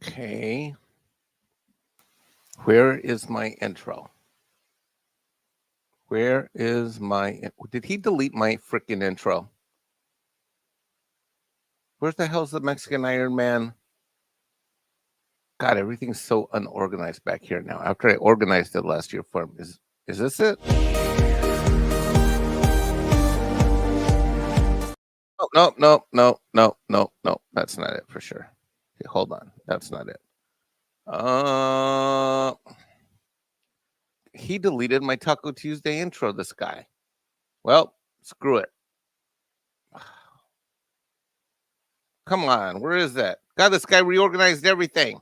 Okay. Where is my intro? Where is my... Did he delete my freaking intro? Where the hell's the Mexican Ironman? God, everything's so unorganized back here now. After I organized it last year for him. Is this it? Oh, no. That's not it for sure. Okay, hold on. That's not it. He deleted my Taco Tuesday intro, this guy. Well, screw it. Come on, where is that? God, this guy reorganized everything.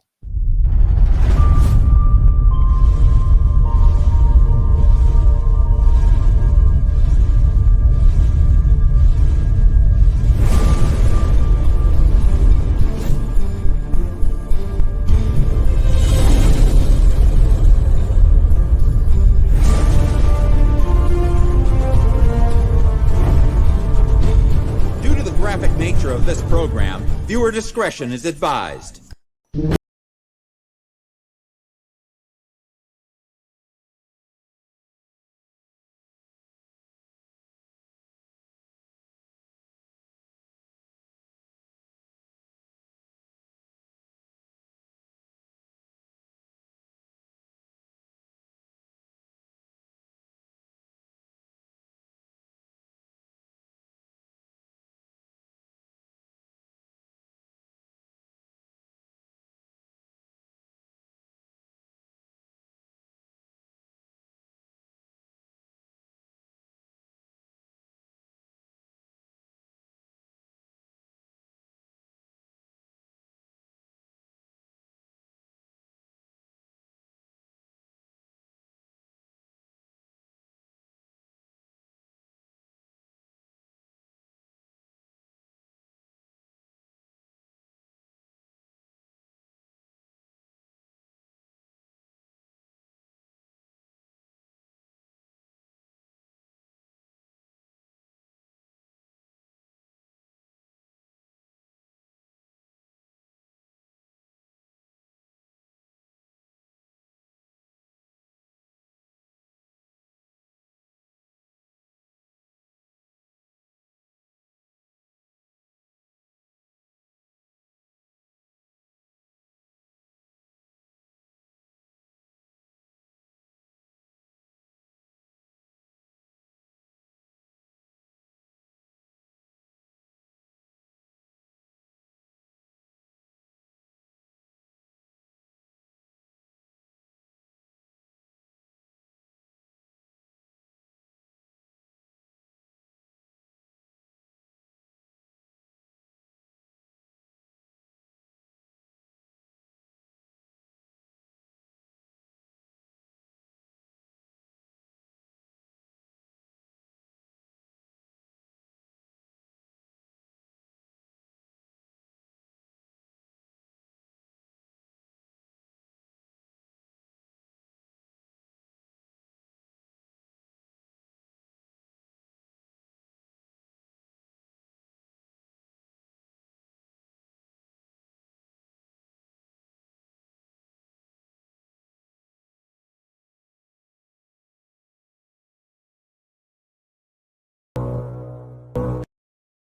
Of this program, viewer discretion is advised.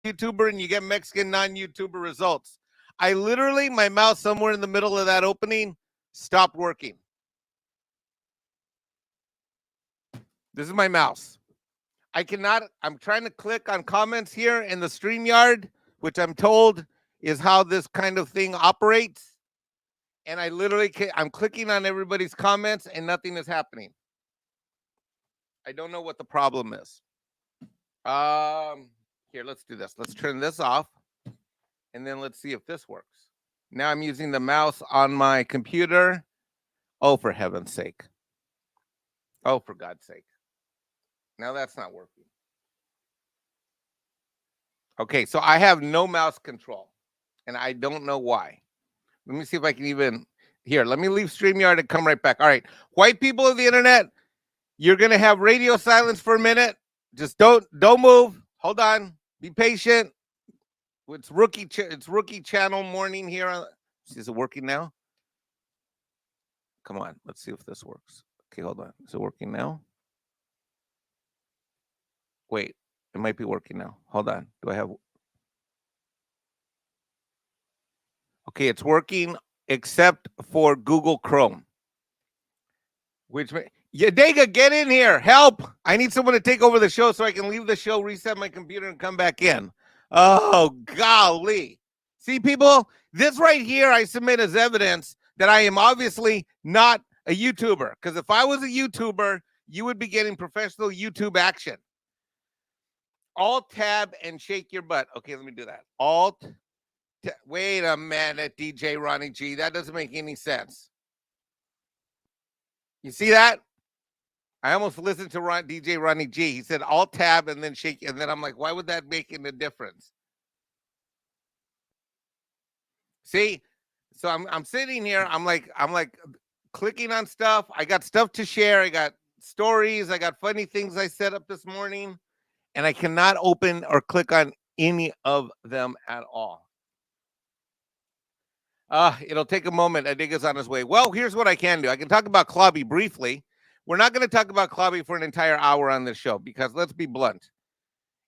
YouTuber and you get Mexican non-YouTuber results. I literally, my mouse somewhere in the middle of that opening stopped working. This is my mouse. I'm trying to click on comments here in the StreamYard, which I'm told is how this kind of thing operates. And I'm clicking on everybody's comments and nothing is happening. I don't know what the problem is. Here, let's do this. Let's turn this off and then let's see if this works. Now I'm using the mouse on my computer. Oh, for heaven's sake. Oh, for God's sake. Now that's not working. Okay, so I have no mouse control and I don't know why. Let me see if I can even... Here, let me leave StreamYard and come right back. All right, white people of the internet, you're going to have radio silence for a minute. Just don't move. Hold on. Be patient. It's rookie channel morning here Is it working now? Come on, let's see if this works. Okay, hold on. Is it working now? Wait, it might be working now. Hold on. Do I have? Okay, it's working except for Google Chrome. Yadega, get in here. Help. I need someone to take over the show so I can leave the show, reset my computer, and come back in. Oh, golly. See, people, this right here I submit as evidence that I am obviously not a YouTuber. Because if I was a YouTuber, you would be getting professional YouTube action. Alt tab and shake your butt. Okay, let me do that. Wait a minute, DJ Ronnie G. That doesn't make any sense. You see that? I almost listened to DJ Ronnie G. He said alt tab and then shake, and then I'm like, why would that make a difference? See, so I'm sitting here. I'm like clicking on stuff. I got stuff to share. I got stories. I got funny things I set up this morning, and I cannot open or click on any of them at all. It'll take a moment. I think it's on his way. Well, here's what I can do. I can talk about Clobby briefly. We're not going to talk about Clobby for an entire hour on this show because let's be blunt.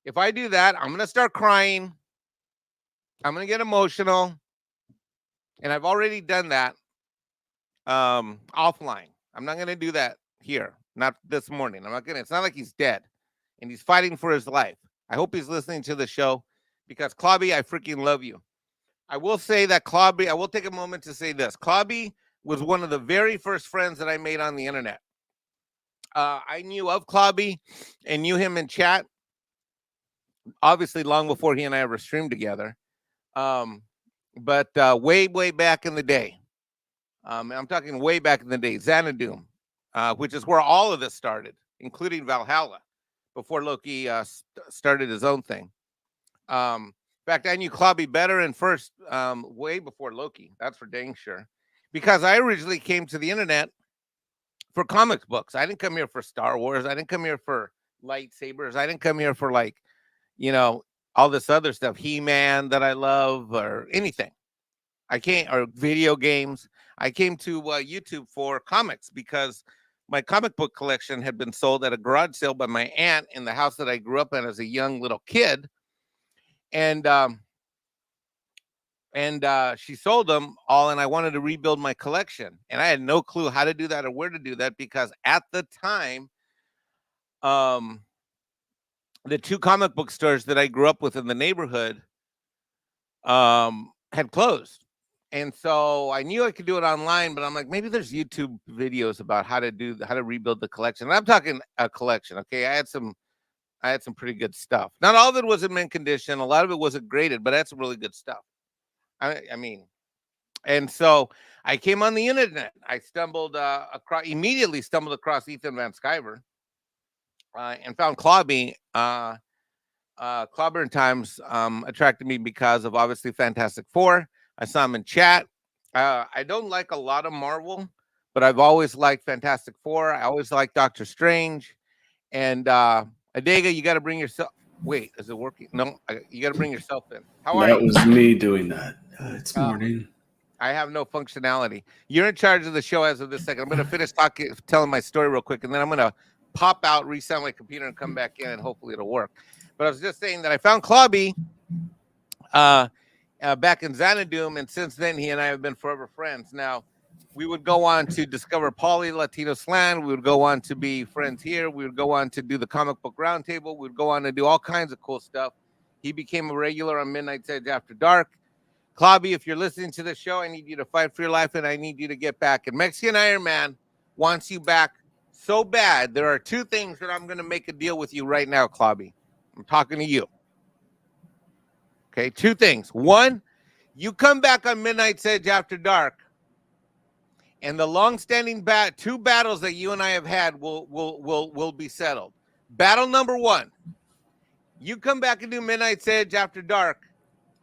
If I do that, I'm going to start crying. I'm going to get emotional. And I've already done that offline. I'm not going to do that here. Not this morning. I'm not going to. It's not like he's dead and he's fighting for his life. I hope he's listening to the show because Clobby, I freaking love you. I will say that Clobby, I will take a moment to say this. Clobby was one of the very first friends that I made on the internet. I knew of Clobby and knew him in chat, obviously long before he and I ever streamed together. But way back in the day, I'm talking way back in the day, Xanadu, which is where all of this started, including Valhalla, before Loki started his own thing. In fact, I knew Clobby better and first way before Loki. That's for dang sure. Because I originally came to the internet for comic books. I didn't come here for Star Wars. I didn't come here for lightsabers. I didn't come here for all this other stuff, He-Man that I love or anything. Or video games. I came to YouTube for comics because my comic book collection had been sold at a garage sale by my aunt in the house that I grew up in as a young little kid. And she sold them all, and I wanted to rebuild my collection. And I had no clue how to do that or where to do that because at the time, the two comic book stores that I grew up with in the neighborhood had closed. And so I knew I could do it online, but I'm like, maybe there's YouTube videos about how to rebuild the collection. And I'm talking a collection. Okay. I had some pretty good stuff. Not all of it was in mint condition. A lot of it wasn't graded, but I had some really good stuff. And so I came on the internet. I immediately stumbled across Ethan Van Sciver and found Clobby. Clobberin Times attracted me because of obviously Fantastic Four. I saw him in chat. I don't like a lot of Marvel, but I've always liked Fantastic Four. I always liked Doctor Strange. And Adega, you got to bring yourself. Wait, is it working? No, you got to bring yourself in. How are you? That was me doing that. It's morning. I have no functionality. You're in charge of the show as of this second. I'm going to finish telling my story real quick, and then I'm going to pop out, reset my computer, and come back in, and hopefully it'll work. But I was just saying that I found Clobby back in Xanadu, and since then he and I have been forever friends. Now, we would go on to discover Poly Latino Slang. We would go on to be friends here. We would go on to do the comic book roundtable. We would go on to do all kinds of cool stuff. He became a regular on Midnight's Edge After Dark. Clobby, if you're listening to the show, I need you to fight for your life, and I need you to get back. And Mexican Ironman wants you back so bad. There are two things that I'm going to make a deal with you right now, Clobby. I'm talking to you. Okay, two things. One, you come back on Midnight's Edge After Dark, and the long-standing two battles that you and I have had will be settled. Battle number one, you come back and do Midnight's Edge After Dark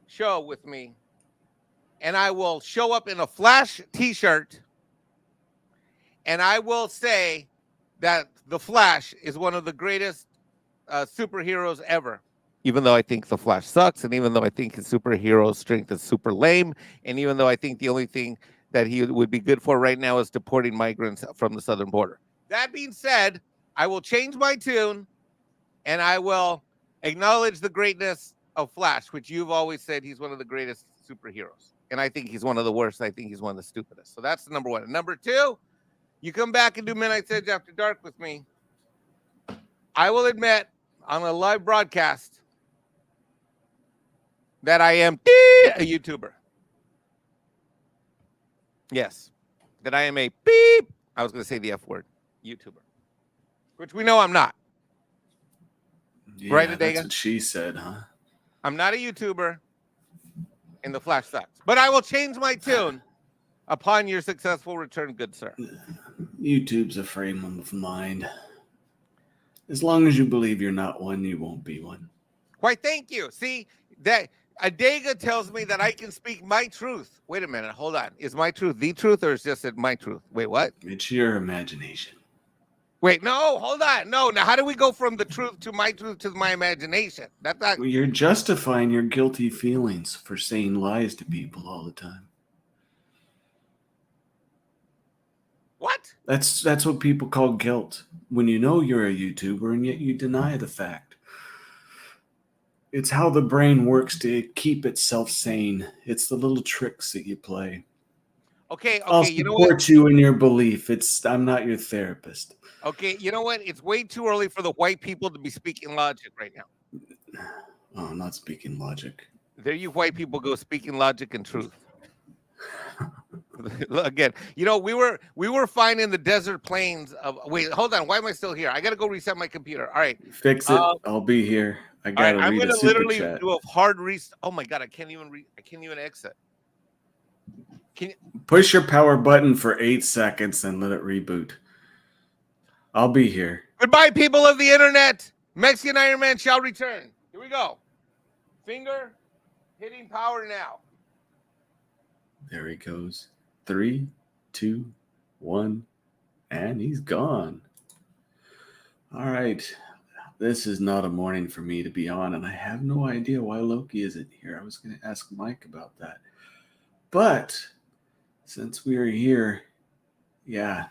show with me, and I will show up in a Flash t-shirt, and I will say that the Flash is one of the greatest superheroes ever. Even though I think the Flash sucks, and even though I think his superhero strength is super lame, and even though I think the only thing that he would be good for right now is deporting migrants from the southern border. That being said, I will change my tune, and I will acknowledge the greatness of Flash, which you've always said he's one of the greatest superheroes. And I think he's one of the worst. I think he's one of the stupidest. So that's number one. And number two, you come back and do Midnight Edge After Dark with me. I will admit on a live broadcast that I am a YouTuber. Yes, that I am a beep. I was going to say the F word, YouTuber, which we know I'm not. Yeah, Right, that's Adega? what she said, huh? I'm not a YouTuber, and the Flash sucks. But I will change my tune upon your successful return, good sir. YouTube's a frame of mind. As long as you believe you're not one, you won't be one. Why, thank you. See, that Adega tells me that I can speak my truth. Wait a minute, hold on. Is my truth the truth, or is just it my truth? Wait, what? It's your imagination. Wait, no, hold on. No, now how do we go from the truth to my imagination? That's not. Well, you're justifying your guilty feelings for saying lies to people all the time. What? That's what people call guilt. When you know you're a YouTuber and yet you deny the fact. It's how the brain works to keep itself sane. It's the little tricks that you play. Okay, I'll you know what? support you in your belief. I'm not your therapist. Okay, you know what? It's way too early for the white people to be speaking logic right now. Oh, I'm not speaking logic. There you white people go speaking logic and truth. Again, you know, we were fine in the desert plains of wait, hold on, why am I still here? I gotta go reset my computer. All right. Fix it. I'll be here. I All right, gotta I'm read a gonna super literally chat. do a hard reset. Oh my god, I can't even exit. Can you Push your power button for 8 seconds and let it reboot. I'll be here. goodbye, people of the internet. Mexican Ironman shall return. Here we go. Finger hitting power now. There he goes. 3, 2, 1, and he's gone. All right. This is not a morning for me to be on, and I have no idea why Loki isn't here. I was going to ask Mike about that. But since we are here, yeah,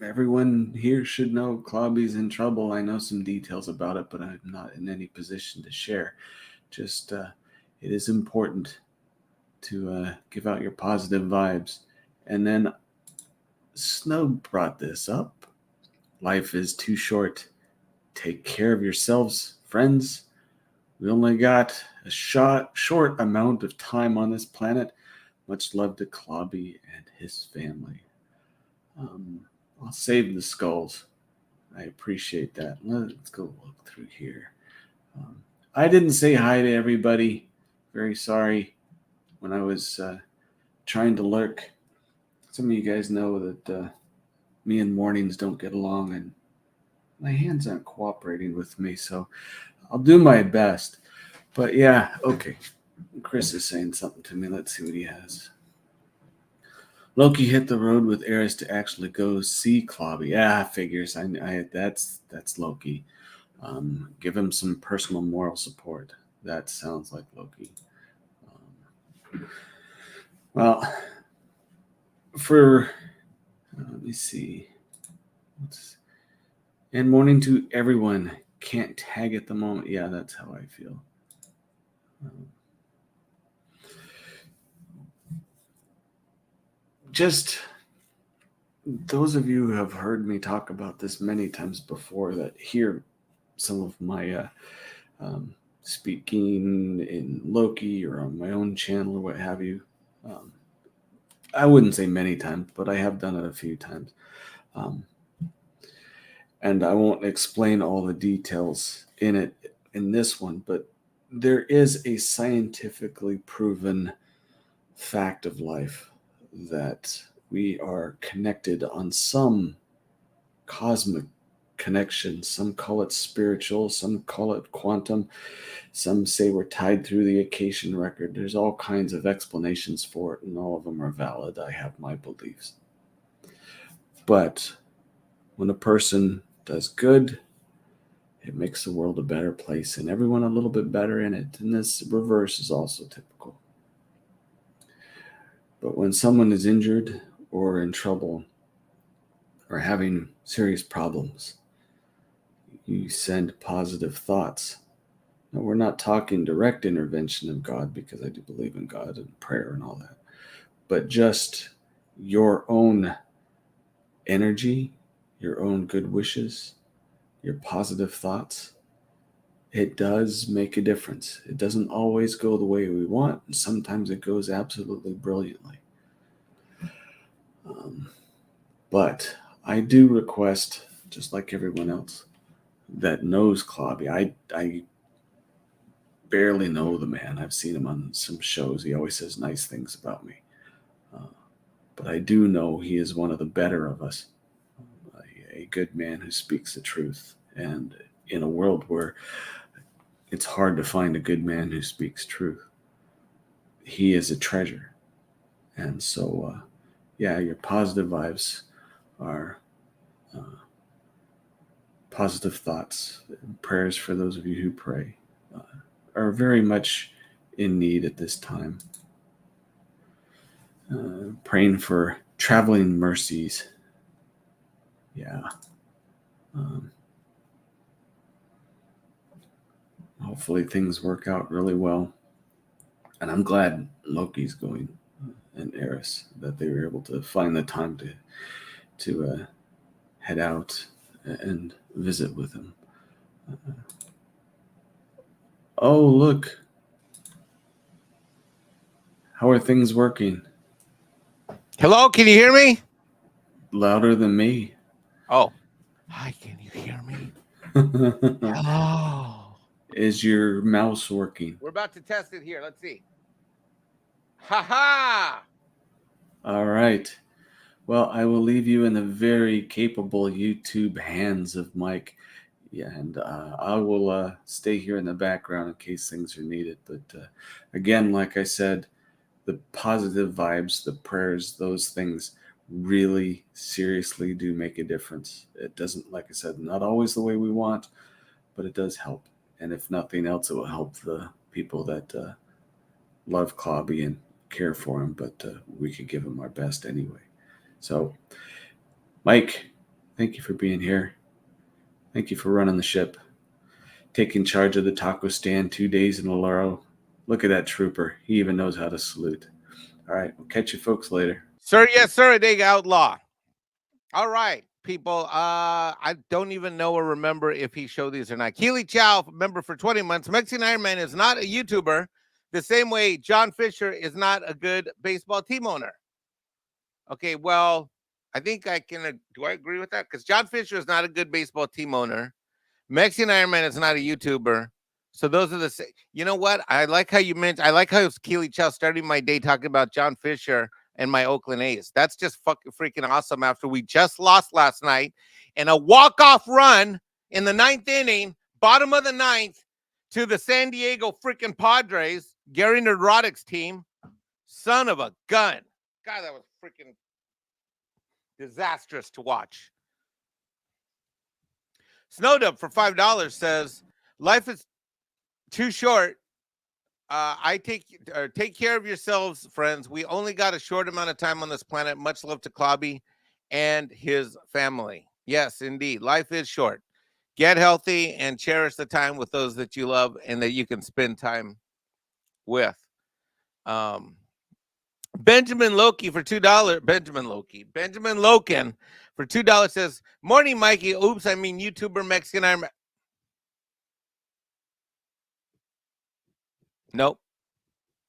everyone here should know Clobby's in trouble. I know some details about it, but I'm not in any position to share. Just, it is important to give out your positive vibes. And then Snow brought this up. Life is too short. Take care of yourselves, friends. We only got a short amount of time on this planet. Much love to Clobby and his family. I'll save the skulls. I appreciate that. Let's go look through here. I didn't say hi to everybody. Very sorry. When I was trying to lurk, some of you guys know that me and Mornings don't get along, and my hands aren't cooperating with me, so I'll do my best. But yeah, okay. Chris is saying something to me. Let's see what he has. Loki hit the road with Eris to actually go see Clobby. Yeah, figures. That's Loki. Give him some personal moral support. That sounds like Loki. Well, let me see. And morning to everyone. Can't tag at the moment. Yeah, that's how I feel. Just those of you who have heard me talk about this many times before that hear some of my speaking in Loki or on my own channel or what have you. I wouldn't say many times, but I have done it a few times. And I won't explain all the details in it in this one, but there is a scientifically proven fact of life that we are connected on some cosmic connection. Some call it spiritual, some call it quantum, some say we're tied through the Akashian record. There's all kinds of explanations for it, and all of them are valid. I have my beliefs. But when a person does good, it makes the world a better place and everyone a little bit better in it. And this reverse is also typical. But when someone is injured or in trouble or having serious problems, you send positive thoughts. Now, we're not talking direct intervention of God, because I do believe in God and prayer and all that, but just your own energy, your own good wishes, your positive thoughts. It does make a difference. It doesn't always go the way we want, and sometimes it goes absolutely brilliantly. But I do request, just like everyone else that knows Clobby, I barely know the man. I've seen him on some shows. He always says nice things about me. Uh, but I do know he is one of the better of us, a good man who speaks the truth. And in a world where it's hard to find a good man who speaks truth, he is a treasure. And so, yeah, your positive vibes are uh, positive thoughts, prayers for those of you who pray are very much in need at this time. Praying for traveling mercies. Yeah. Um, Hopefully things work out really well. And I'm glad Loki's going and Eris, that they were able to find the time to head out and visit with him. Oh, look. How are things working? Hello, can you hear me? Louder than me. Oh, hi, can you hear me? Hello. Is your mouse working? We're about to test it here. Let's see. Ha ha! All right. Well, I will leave you in the very capable YouTube hands of Mike. Yeah, and I will stay here in the background in case things are needed. But again, like I said, the positive vibes, the prayers, those things really seriously do make a difference. It doesn't, like I said, not always the way we want, but it does help. And if nothing else, it will help the people that love Clobby and care for him, but we could give him our best anyway. So, Mike, thank you for being here. Thank you for running the ship, taking charge of the taco stand 2 days in a row. Look at that trooper. He even knows how to salute. All right, we'll catch you folks later. Sir, yes, sir, a dig outlaw. All right, people. I don't even know or remember if he showed these or not. Keely Chow, member for 20 months. Mexican Ironman is not a YouTuber, the same way John Fisher is not a good baseball team owner. Okay, well, I think I can. Do I agree with that? Because John Fisher is not a good baseball team owner. Mexican Ironman is not a YouTuber. So those are the same. You know what? I like how you mentioned. I like how Keely Chow starting my day talking about John Fisher and my Oakland A's. That's just fucking freaking awesome. After we just lost last night in a walk-off run in the ninth inning, bottom of the ninth, to the San Diego freaking Padres, Gary Neurotic's team. Son of a gun. God, that was freaking disastrous to watch. Snowdub for $5 says, "Life is too short. I take care of yourselves, friends. We only got a short amount of time on this planet. Much love to Clobby and his family." Yes, indeed. Life is short. Get healthy and cherish the time with those that you love and that you can spend time with. Benjamin Loki for $2. Benjamin Loken for $2 says, "Morning, Mikey. Oops, I mean YouTuber Mexican Ironman." Nope.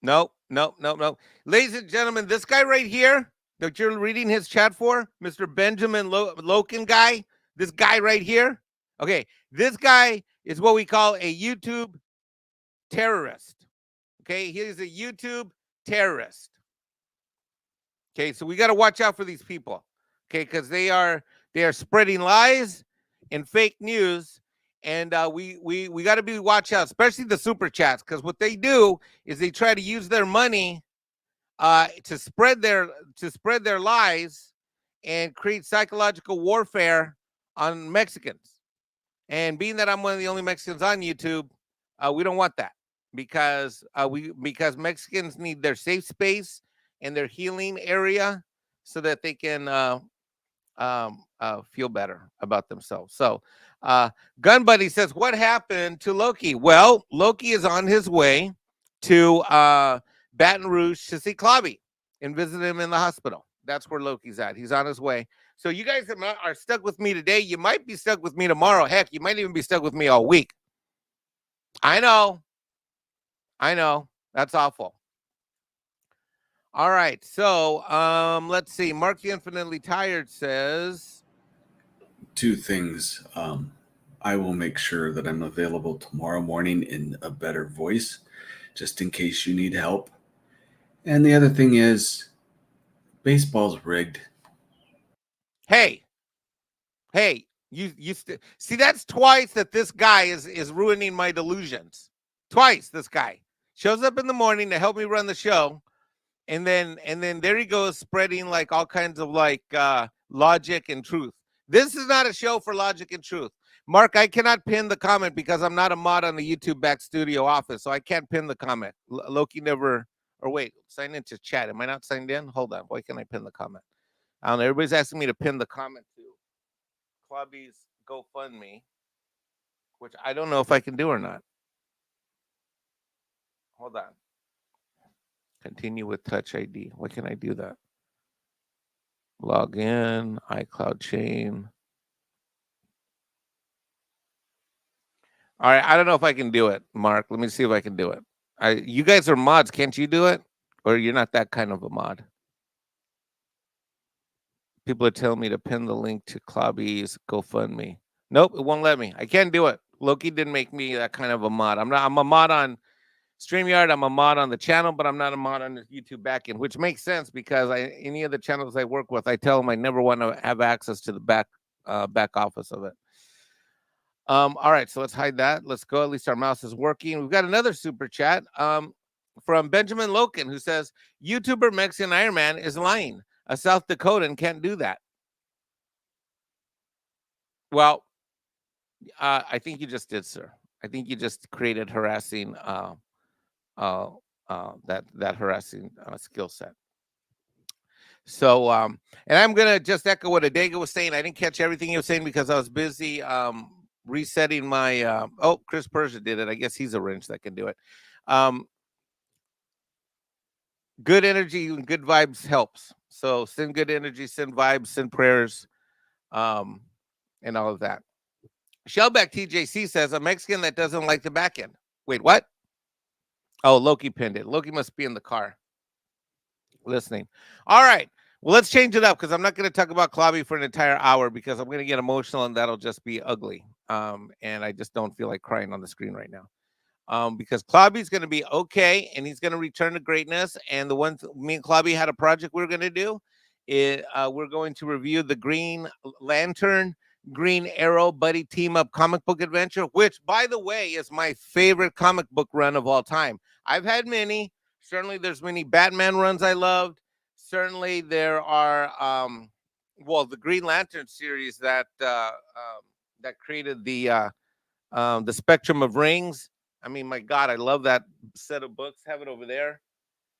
Nope. Ladies and gentlemen, this guy right here that you're reading his chat for, Mr. Benjamin Loken guy, this guy right here. Okay, this guy is what we call a YouTube terrorist. Okay, he is a YouTube terrorist. Okay, so we got to watch out for these people. Okay, because they are spreading lies and fake news, and we got to be watch out, especially the super chats, because what they do is they try to use their money to spread their lies and create psychological warfare on Mexicans. And being that I'm one of the only Mexicans on YouTube, we don't want that because because Mexicans need their safe space and their healing area so that they can feel better about themselves. So, Gun Buddy says, "What happened to Loki?" Well, Loki is on his way to Baton Rouge to see Clobby and visit him in the hospital. That's where Loki's at. He's on his way. So you guys are stuck with me today. You might be stuck with me tomorrow. Heck, you might even be stuck with me all week. I know. That's awful. All right. So let's see. Mark the Infinitely Tired says, two things. I will make sure that I'm available tomorrow morning in a better voice, just in case you need help. And the other thing is, baseball's rigged. hey, see, that's twice that this guy is ruining my delusions. Twice this guy shows up in the morning to help me run the show, and then there he goes spreading like all kinds of like logic and truth. This is not a show for logic and truth. Mark, I cannot pin the comment because I'm not a mod on the YouTube back studio office, so I can't pin the comment. Loki never, or wait, sign into chat. Am I not signed in? Hold on. Why can't I pin the comment? I don't know. Everybody's asking me to pin the comment to Clobby's GoFundMe, which I don't know if I can do or not. Hold on. Continue with Touch ID. Why can I do that? Log in, iCloud chain. All right, I don't know if I can do it, Mark. Let me see if I can do it. You guys are mods. Can't you do it? Or you're not that kind of a mod? People are telling me to pin the link to Clobby's GoFundMe. Nope, it won't let me. I can't do it. Loki didn't make me that kind of a mod. I'm a mod on StreamYard. I'm a mod on the channel, but I'm not a mod on the YouTube backend, which makes sense because any of the channels I work with, I tell them I never want to have access to the back office of it. All right, so let's hide that. Let's go. At least our mouse is working. We've got another super chat from Benjamin Loken, who says, YouTuber Mexican Ironman is lying. A South Dakotan can't do that. Well, I think you just did, sir. I think you just created harassing that harassing skill set. So, and I'm gonna just echo what Adega was saying. I didn't catch everything he was saying because I was busy resetting my. Oh, Chris Persia did it. I guess he's a wrench that can do it. Good energy and good vibes helps. So send good energy, send vibes, send prayers, and all of that. Shellback TJC says a Mexican that doesn't like the back end. Wait, what? Oh, Loki pinned it. Loki must be in the car listening. All right. Well, let's change it up because I'm not going to talk about Clobby for an entire hour because I'm going to get emotional and that'll just be ugly. And I just don't feel like crying on the screen right now. Because Clobby's going to be okay and he's going to return to greatness. And the one me and Clobby had a project we're going to do. We're going to review the Green Lantern, Green Arrow buddy team up comic book adventure, which, by the way, is my favorite comic book run of all time. I've had many. Certainly, there's many Batman runs I loved. Certainly, there are the Green Lantern series that created the Spectrum of Rings. I mean, my God, I love that set of books. Have it over there.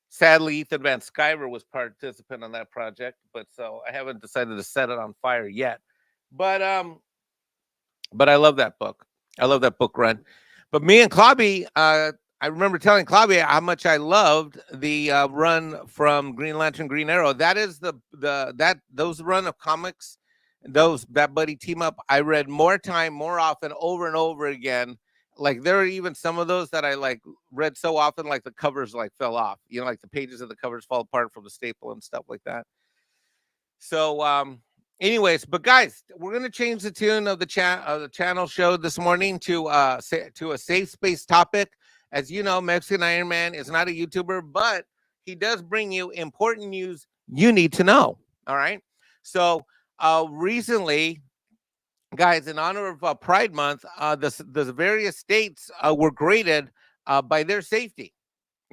Sadly, Ethan Van Sciver was participant on that project, but so I haven't decided to set it on fire yet. But I love that book. I love that book run. But me and Clobby, I remember telling Clobby how much I loved the run from Green Lantern, Green Arrow. That is those run of comics, that buddy team up. I read more often, over and over again. Like there are even some of those that I like read so often, like the covers like fell off. You know, like the pages of the covers fall apart from the staple and stuff like that. So, anyways, but guys, we're gonna change the tune of the channel show this morning to a safe space topic. As you know, Mexican Ironman is not a YouTuber, but he does bring you important news you need to know. All right. So recently, guys, in honor of Pride Month, the various states were graded by their safety.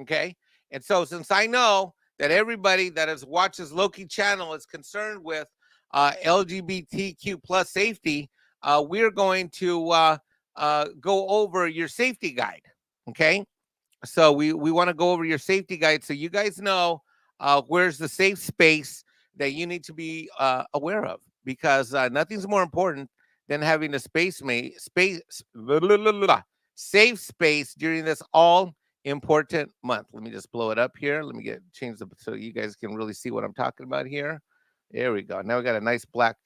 Okay. And so since I know that everybody that watches Loki channel is concerned with LGBTQ plus safety, we're going to go over your safety guide. Okay. So we want to go over your safety guide so you guys know where's the safe space that you need to be aware of, because nothing's more important than having a safe space during this all important month. Let me just blow it up here. Let me change the so you guys can really see what I'm talking about here. There we go. Now we got a nice black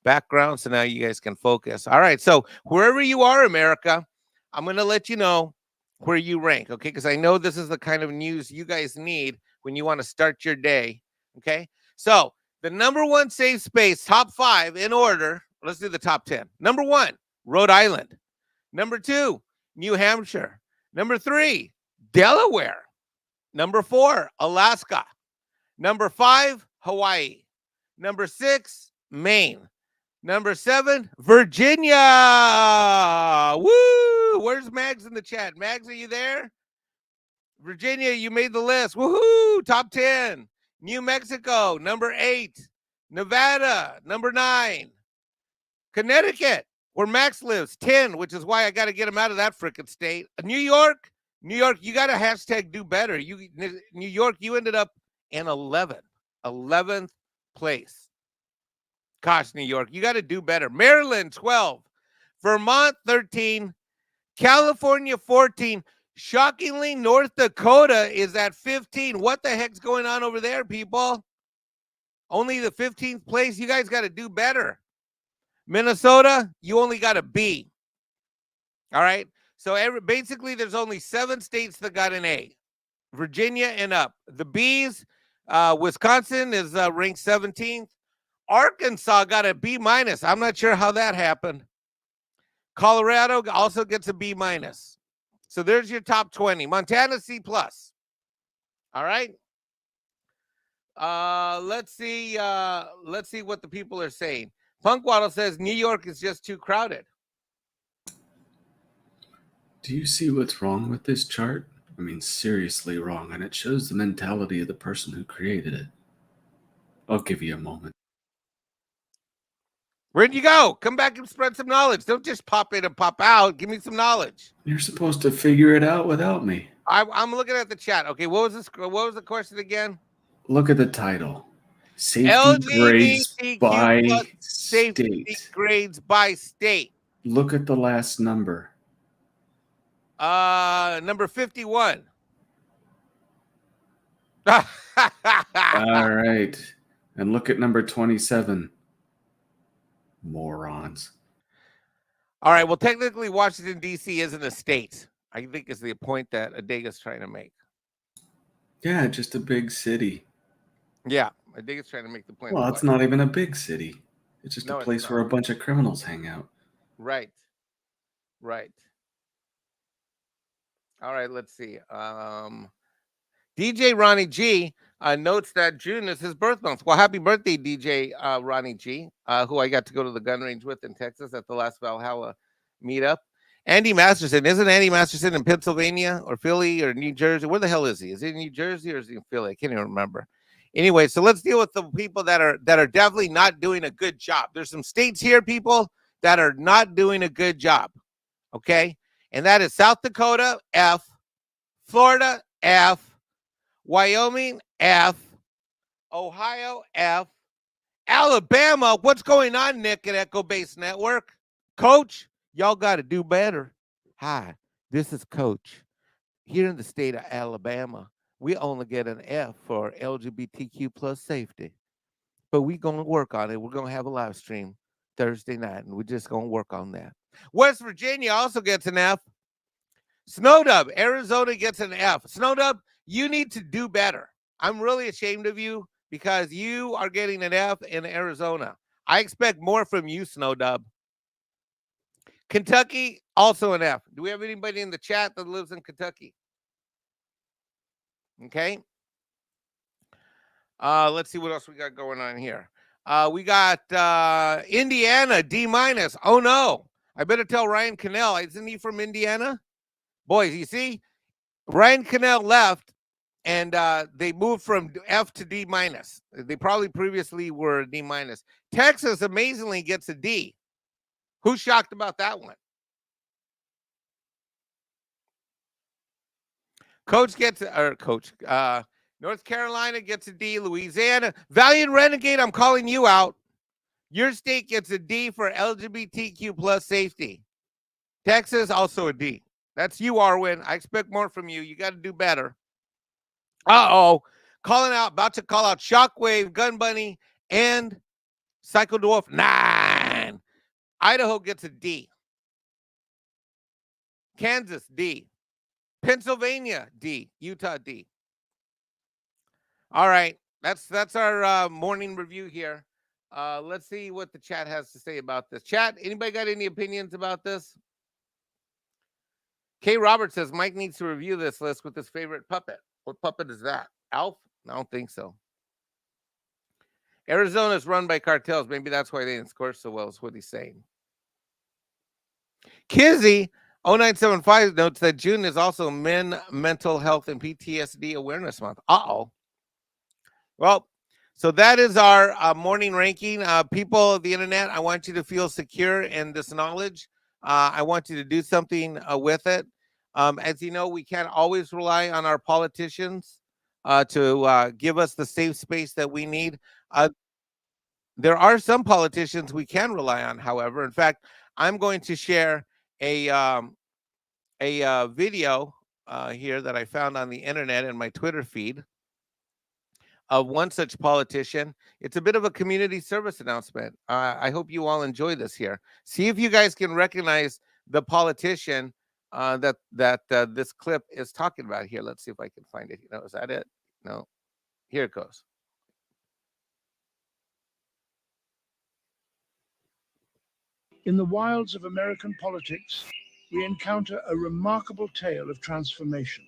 background, so now you guys can focus. All right. So wherever you are, America, I'm going to let you know where you rank, okay? Because I know this is the kind of news you guys need when you want to start your day, okay? So the number one safe space, top 5 in order. Let's do the top 10. Number 1, Rhode Island. Number 2, New Hampshire. Number 3, Delaware. Number 4, Alaska. Number 5, Hawaii. Number 6, Maine. Number 7, Virginia. Woo! Where's Mags in the chat? Mags, are you there? Virginia, you made the list. Woohoo! Top 10. New Mexico, number 8. Nevada, number 9. Connecticut, where Max lives, 10, which is why I got to get him out of that freaking state. New York, you got to hashtag do better. New York, you ended up in 11th place. Gosh, New York, you got to do better. Maryland, 12. Vermont, 13. California, 14. Shockingly, North Dakota is at 15. What the heck's going on over there, people? Only the 15th place. You guys got to do better. Minnesota, you only got a B. All right? So basically, there's only 7 states that got an A. Virginia and up. The B's, Wisconsin is ranked 17th. Arkansas got a B minus. I'm not sure how that happened. Colorado also gets a B minus. So there's your top 20. Montana, C plus. All right. Let's see what the people are saying. Punkwaddle says New York is just too crowded. Do you see what's wrong with this chart? I mean, seriously wrong, and it shows the mentality of the person who created it. I'll give you a moment. Where'd you go? Come back and spread some knowledge. Don't just pop in and pop out. Give me some knowledge. You're supposed to figure it out without me. I'm looking at the chat. Okay, what was the question again? Look at the title. Safety grades by safety state. grades by state. Look at the last number. Number 51. All right. And look at number 27. Morons. All right. Well, technically, Washington, D.C. isn't a state. I think is the point that Adega's trying to make. Yeah, just a big city. Yeah, Adega's trying to make the point. Well, it's not even a big city. It's just a place where a bunch of criminals hang out. Right. All right, let's see. DJ Ronnie G notes that June is his birth month. Well, happy birthday, DJ Ronnie G, who I got to go to the gun range with in Texas at the last Valhalla meetup. Andy Masterson. Isn't Andy Masterson in Pennsylvania or Philly or New Jersey? Where the hell is he? Is he in New Jersey or is he in Philly? I can't even remember. Anyway, so let's deal with the people that are definitely not doing a good job. There's some states here, people, that are not doing a good job. Okay? And that is South Dakota, F, Florida, F, Wyoming, F, Ohio, F, Alabama. What's going on, Nick at Echo Base Network? Coach, y'all got to do better. Hi, this is Coach. Here in the state of Alabama, we only get an F for LGBTQ plus safety. But we're going to work on it. We're going to have a live stream Thursday night, and we're just going to work on that. West Virginia also gets an F. Snowdub, Arizona gets an F. Snowdub, you need to do better. I'm really ashamed of you because you are getting an F in Arizona. I expect more from you, Snowdub. Kentucky, also an F. Do we have anybody in the chat that lives in Kentucky? Okay. Let's see what else we got going on here. We got Indiana, D minus. Oh, no. I better tell Ryan Cannell. Isn't he from Indiana? Boys, you see, Ryan Cannell left, and they moved from F to D minus. They probably previously were D minus. Texas amazingly gets a D. Who's shocked about that one? North Carolina gets a D. Louisiana, Valiant Renegade, I'm calling you out. Your state gets a D for LGBTQ plus safety. Texas, also a D. That's you, Arwen. I expect more from you. You got to do better. About to call out Shockwave, Gun Bunny, and Psycho Dwarf 9. Idaho gets a D. Kansas, D. Pennsylvania, D. Utah, D. All right. That's our morning review here. Let's see what the chat has to say about this. Chat, anybody got any opinions about this? K. Roberts says Mike needs to review this list with his favorite puppet. What puppet is that? Alf? I don't think so. Arizona is run by cartels. Maybe that's why they didn't score so well, is what he's saying. Kizzy 0975 notes that June is also Men Mental Health and PTSD Awareness Month. Well, so that is our morning ranking. People of the internet, I want you to feel secure in this knowledge. I want you to do something with it. As you know, we can't always rely on our politicians to give us the safe space that we need. There are some politicians we can rely on, however. In fact, I'm going to share a video here that I found on the internet in my Twitter feed of one such politician. It's a bit of a community service announcement. I hope you all enjoy this here. See if you guys can recognize the politician that this clip is talking about here. Let's see if I can find it. Is that it? No. Here it goes. In the wilds of American politics, we encounter a remarkable tale of transformation.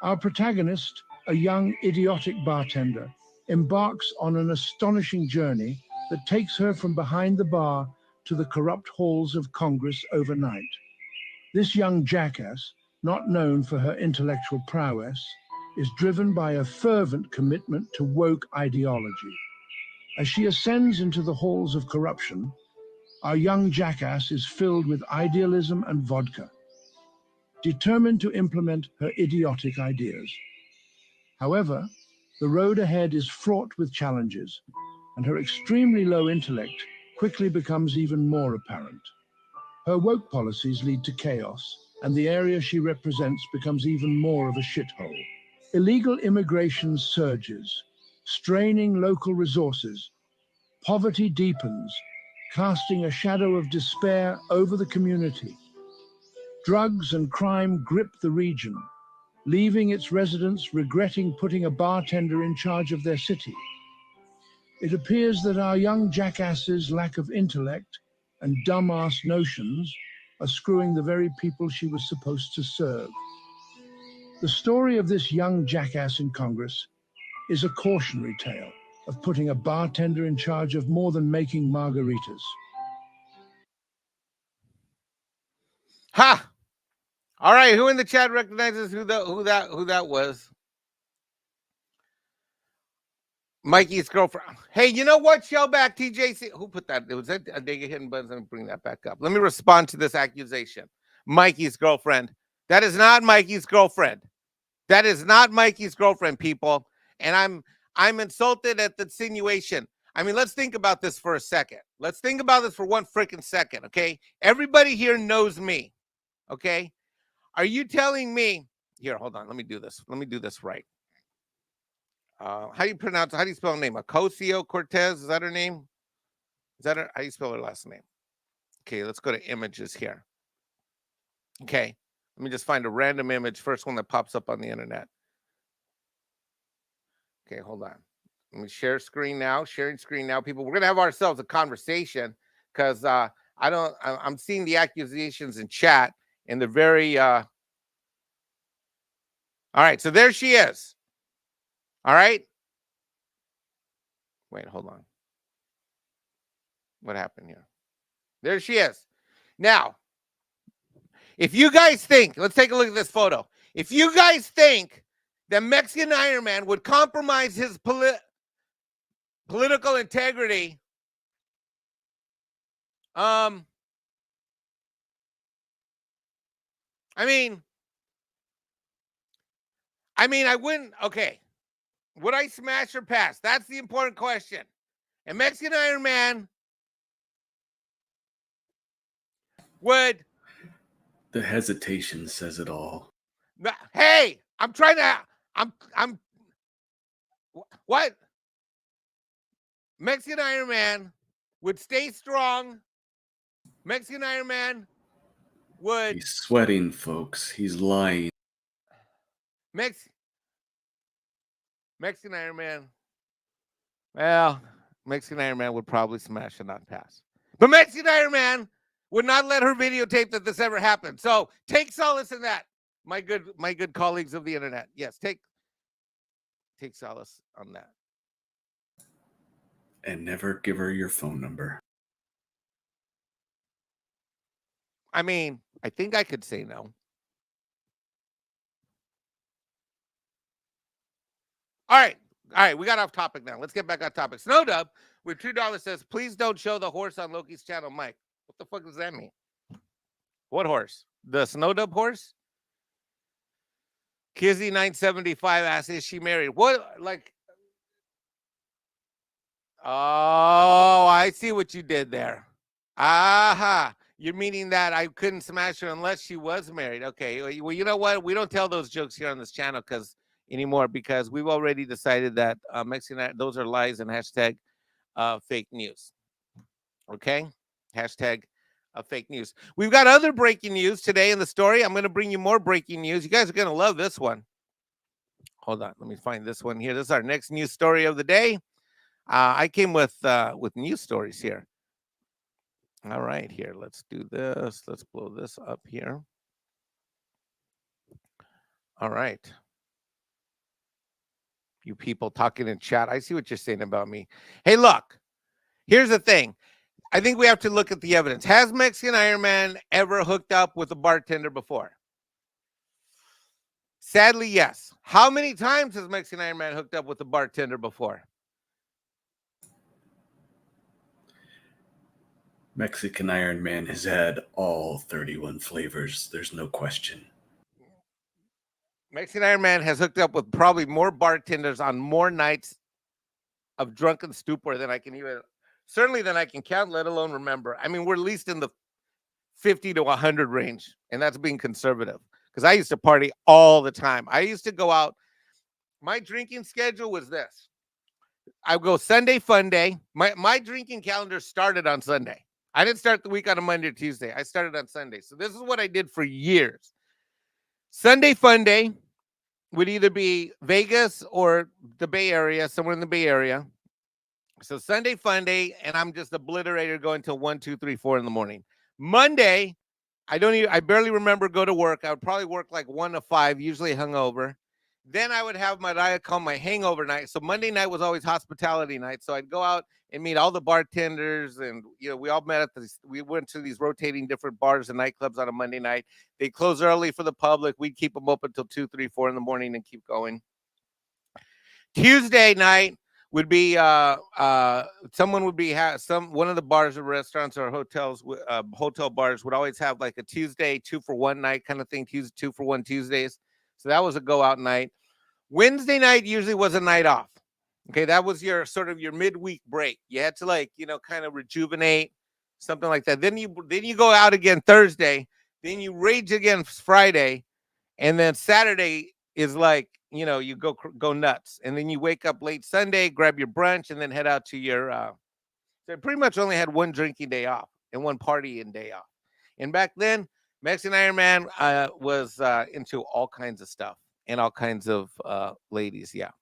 Our protagonist, a young idiotic bartender, embarks on an astonishing journey that takes her from behind the bar to the corrupt halls of Congress overnight. This young jackass, not known for her intellectual prowess, is driven by a fervent commitment to woke ideology. As she ascends into the halls of corruption, our young jackass is filled with idealism and vodka, determined to implement her idiotic ideas. However, the road ahead is fraught with challenges, and her extremely low intellect quickly becomes even more apparent. Her woke policies lead to chaos, and the area she represents becomes even more of a shithole. Illegal immigration surges, straining local resources. Poverty deepens, casting a shadow of despair over the community. Drugs and crime grip the region, leaving its residents regretting putting a bartender in charge of their city. It appears that our young jackass's lack of intellect and dumbass notions are screwing the very people she was supposed to serve. The story of this young jackass in Congress is a cautionary tale of putting a bartender in charge of more than making margaritas. Ha! All right, who in the chat recognizes who that was? Mikey's girlfriend. Hey, you know what? Shellback TJC. Who put that? Was that a dig hidden buttons? Let me bring that back up. Let me respond to this accusation. Mikey's girlfriend. That is not Mikey's girlfriend. That is not Mikey's girlfriend, people. And I'm insulted at the insinuation. I mean, let's think about this for a second. Let's think about this for one freaking second, okay? Everybody here knows me, okay? Are you telling me? Here, hold on. Let me do this. Let me do this right. How do you spell her name? Ocasio Cortez, is that her name? Is that her? How do you spell her last name? Okay, let's go to images here. Okay, let me just find a random image, first one that pops up on the internet. Okay, hold on. Let me share screen now. Sharing screen now, people. We're gonna have ourselves a conversation because I'm seeing the accusations in chat, and they're very. All right, so there she is. All right. Wait, hold on. What happened here? There she is. Now, if you guys think, let's take a look at this photo. If you guys think that Mexican Ironman would compromise his political integrity, I mean, I wouldn't. Okay, would I smash or pass? That's the important question. And Mexican Ironman would. The hesitation says it all. Hey, I'm trying to. I'm. What? Mexican Ironman would stay strong. Mexican Ironman would. He's sweating, folks. He's lying. Mexican Ironman. Well, Mexican Ironman would probably smash and not pass. But Mexican Ironman would not let her videotape that this ever happened. So take solace in that, my good colleagues of the internet. Yes, take solace on that. And never give her your phone number. I mean, I think I could say no. All right, we got off topic now. Let's get back on topic. Snowdub with $2 says, please don't show the horse on Loki's channel, Mike. What the fuck does that mean? What horse? The Snowdub horse? Kizzy 975 asks, is she married? What, like? Oh, I see what you did there. Aha. You're meaning that I couldn't smash her unless she was married. Okay. Well, you know what? We don't tell those jokes here on this channel anymore because we've already decided that Mexican, those are lies and hashtag fake news. Okay. Hashtag fake news. We've got other breaking news today in the story. I'm going to bring you more breaking news. You guys are going to love this one. Hold on. Let me find this one here. This is our next news story of the day. I came with news stories here. All right, here. Let's do this. Let's blow this up here. All right. You people talking in chat. I see what you're saying about me. Hey, look. Here's the thing. I think we have to look at the evidence. Has Mexican Ironman ever hooked up with a bartender before? Sadly, yes. How many times has Mexican Ironman hooked up with a bartender before? Mexican Ironman has had all 31 flavors. There's no question. Mexican Ironman has hooked up with probably more bartenders on more nights of drunken stupor than I can count, let alone remember. I mean, we're at least in the 50 to 100 range, and that's being conservative because I used to party all the time. I used to go out. My drinking schedule was this. I would go Sunday fun day. My drinking calendar started on Sunday. I didn't start the week on a Monday or Tuesday. I started on Sunday. So this is what I did for years. Sunday fun day would either be Vegas or the Bay Area, somewhere in the Bay Area. So Sunday fun day, and I'm just obliterated going till 1, 2, 3, 4 in the morning. Monday, I barely remember go to work. I would probably work like 1 to 5, usually hungover. Then I would have what I call my hangover night. So Monday night was always hospitality night. So I'd go out and meet all the bartenders, and we all met we went to these rotating different bars and nightclubs on a Monday night. They close early for the public. We'd keep them open until 2, 3, 4 in the morning and keep going. Tuesday night would be someone would be one of the bars or restaurants or hotels, hotel bars would always have like a Tuesday 2-for-1 night kind of thing. 2-for-1 Tuesdays. So that was a go out night. Wednesday night usually was a night off. Okay, that was your sort of your midweek break. You had to kind of rejuvenate, something like that. Then you go out again Thursday. Then you rage again Friday, and then Saturday is like you go nuts, and then you wake up late Sunday, grab your brunch, and then head out to your. So pretty much only had one drinking day off and one partying day off. And back then, Mexican Ironman was into all kinds of stuff and all kinds of ladies. Yeah.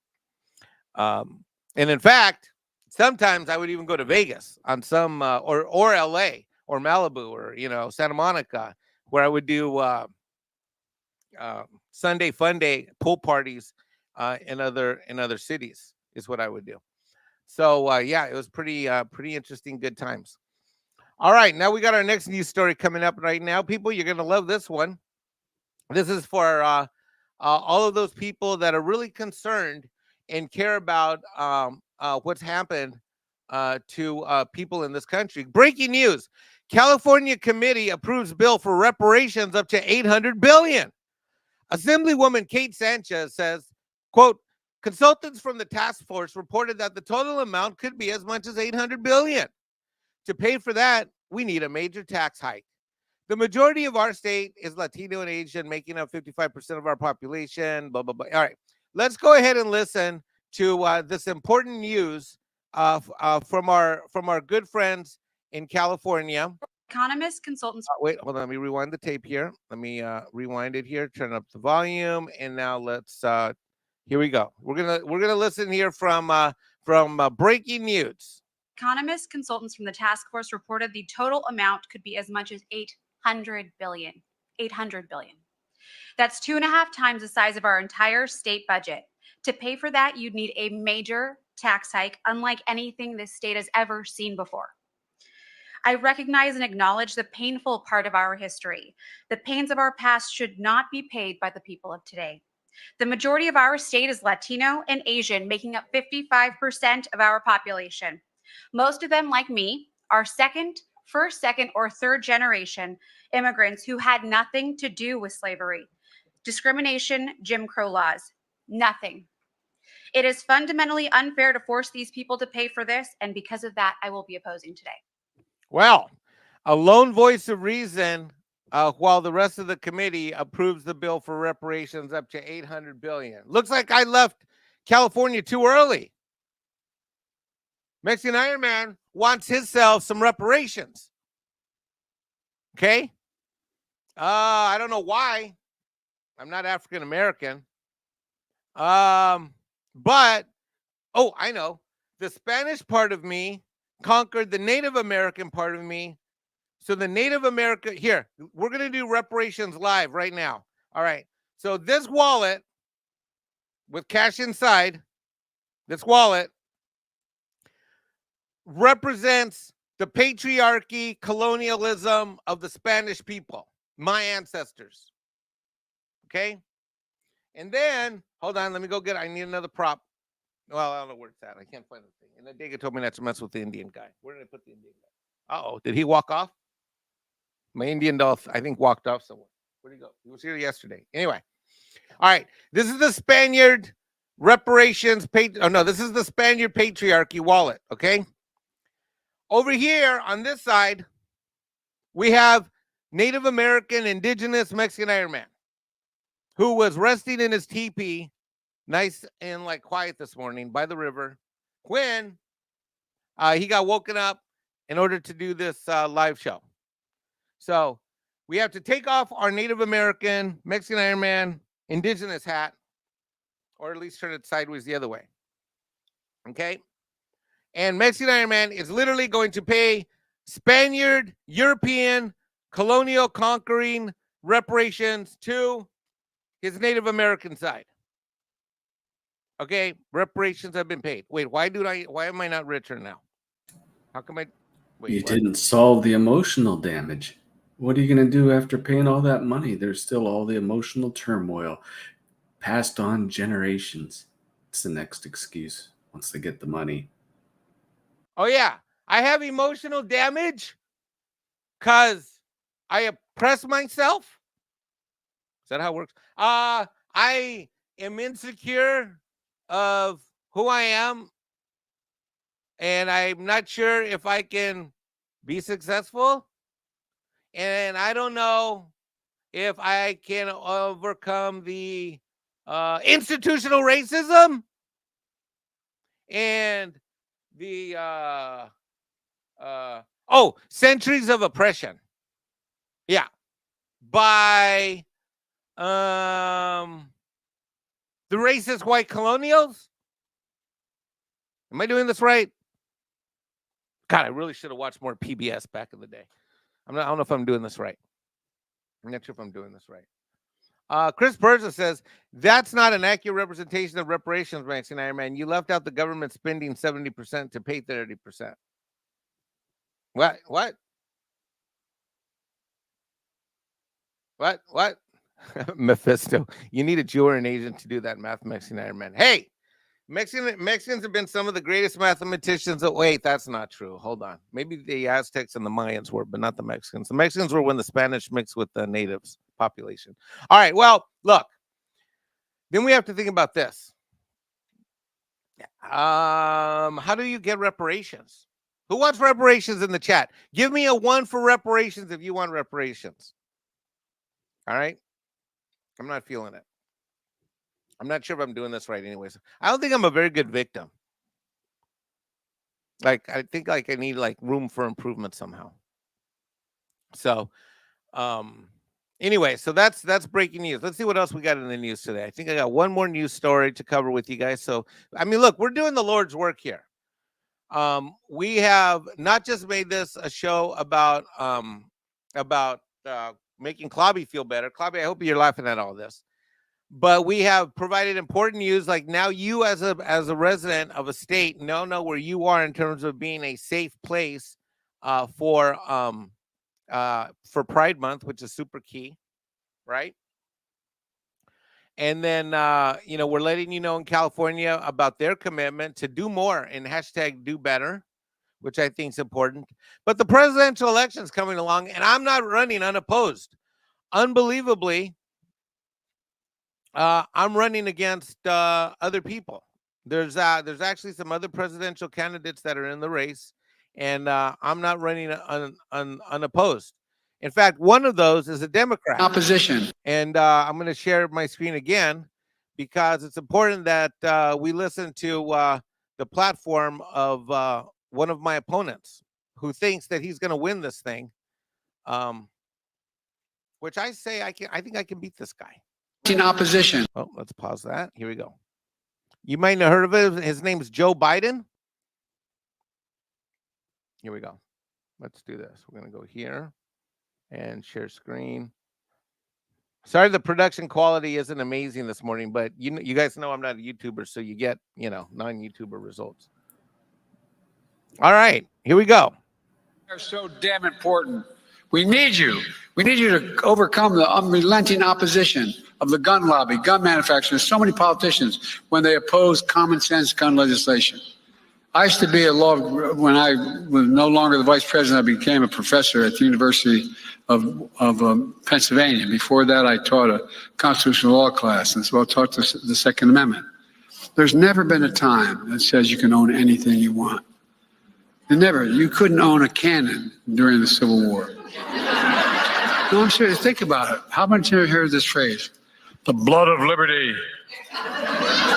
And in fact, sometimes I would even go to Vegas on some or LA or Malibu or Santa Monica, where I would do Sunday fun day pool parties in other cities is what I would do. So yeah, it was pretty interesting, good times. All right, now we got our next news story coming up right now, people. You're gonna love this one. This is for all of those people that are really concerned and care about what's happened to people in this country. Breaking news: California committee approves bill for reparations up to $800 billion. Assemblywoman Kate Sanchez says, quote, consultants from the task force reported that the total amount could be as much as $800 billion. To pay for that, we need a major tax hike. The majority of our state is Latino and Asian, making up 55% of our population, blah, blah, blah. All right, let's go ahead and listen to this important news from our good friends in California. Economists, consultants. Wait, hold on. Let me rewind the tape here. Let me rewind it here. Turn up the volume, and now let's. Here we go. We're gonna listen here from breaking news. Economists, consultants from the task force reported the total amount could be as much as $800 billion. $800 billion. That's 2.5 times the size of our entire state budget. To pay for that, you'd need a major tax hike, unlike anything this state has ever seen before. I recognize and acknowledge the painful part of our history. The pains of our past should not be paid by the people of today. The majority of our state is Latino and Asian, making up 55% of our population. Most of them, like me, are first, second, or third generation immigrants who had nothing to do with slavery, discrimination, Jim Crow laws, nothing. It is fundamentally unfair to force these people to pay for this, and because of that, I will be opposing today. Well, a lone voice of reason, while the rest of the committee approves the bill for reparations up to $800 billion. Looks like I left California too early. Mexican Ironman wants himself some reparations. Okay? I don't know why. I'm not African American. But, oh, I know. The Spanish part of me conquered the Native American part of me. So the Native American, here, we're going to do reparations live right now. All right. So this wallet with cash inside, this wallet represents the patriarchy, colonialism of the Spanish people, my ancestors. Okay. And then, hold on, let me go get, I need another prop. Well, I don't know where it's at. I can't find the thing. And then Dega told me not to mess with the Indian guy. Where did I put the Indian guy? Uh-oh, did he walk off? My Indian doll, I think, walked off somewhere. Where'd he go? He was here yesterday. Anyway. All right. This is the Spaniard reparations. This is the Spaniard patriarchy wallet. Okay. Over here on this side, we have Native American, indigenous Mexican Ironman, who was resting in his teepee, nice and like quiet this morning by the river, when he got woken up in order to do this live show. So we have to take off our Native American, Mexican Ironman, indigenous hat, or at least turn it sideways the other way. Okay? And Mexican Ironman is literally going to pay Spaniard, European, colonial conquering reparations to his Native American side. Okay, reparations have been paid. Wait, why am I not richer now? How come you didn't solve the emotional damage. What are you going to do after paying all that money? There's still all the emotional turmoil passed on generations. It's the next excuse once they get the money. Oh, yeah. I have emotional damage because I oppress myself. Is that how it works? I am insecure of who I am, and I'm not sure if I can be successful. And I don't know if I can overcome the institutional racism and the centuries of oppression. Yeah. By the racist white colonials. Am I doing this right? God, I really should have watched more PBS back in the day. I don't know if I'm doing this right. I'm not sure if I'm doing this right. Chris Perza says, that's not an accurate representation of reparations, Mexican Ironman. You left out the government spending 70% to pay 30%. What? Mephisto. You need a Jew or an Asian to do that math, Mexican Ironman. Hey, Mexicans have been some of the greatest mathematicians. Wait, that's not true. Hold on. Maybe the Aztecs and the Mayans were, but not the Mexicans. The Mexicans were when the Spanish mixed with the natives population. All right. Well, look. Then we have to think about this. How do you get reparations? Who wants reparations in the chat? Give me a 1 for reparations if you want reparations. All right. I'm not feeling it. I'm not sure if I'm doing this right anyways. I don't think I'm a very good victim. Like, I think like I need like room for improvement somehow. So, anyway, so that's breaking news. Let's see what else we got in the news today. I think I got one more news story to cover with you guys. So, I mean, look, we're doing the Lord's work here. We have not just made this a show about making Clobby feel better. Clobby, I hope you're laughing at all this. But we have provided important news. Like now, you as a resident of a state know where you are in terms of being a safe place for Pride Month, which is super key, right? And then we're letting you know in California about their commitment to do more in #DoBetter, which I think is important. But the presidential election is coming along, and I'm not running unopposed. Unbelievably, I'm running against other people. There's actually some other presidential candidates that are in the race, and I'm not running unopposed. In fact, one of those is a Democrat. Opposition. And I'm going to share my screen again because it's important that we listen to the platform of one of my opponents who thinks that he's going to win this thing, which I say I think I can beat this guy. In opposition. Oh, let's pause that. Here we go. You might have heard of it. His name's Joe Biden. Here we go. Let's do this. We're going to go here and share screen. Sorry, the production quality isn't amazing this morning, but you guys know I'm not a YouTuber, so you get, non-YouTuber results. All right, here we go. They're so damn important. We need you. We need you to overcome the unrelenting opposition of the gun lobby, gun manufacturers, so many politicians when they oppose common sense gun legislation. I used to be when I was no longer the vice president, I became a professor at the University of Pennsylvania. Before that, I taught a constitutional law class, and so I taught the Second Amendment. There's never been a time that says you can own anything you want. You couldn't own a cannon during the Civil War. No, I'm serious. Think about it. How many times have you heard this phrase? The blood of liberty.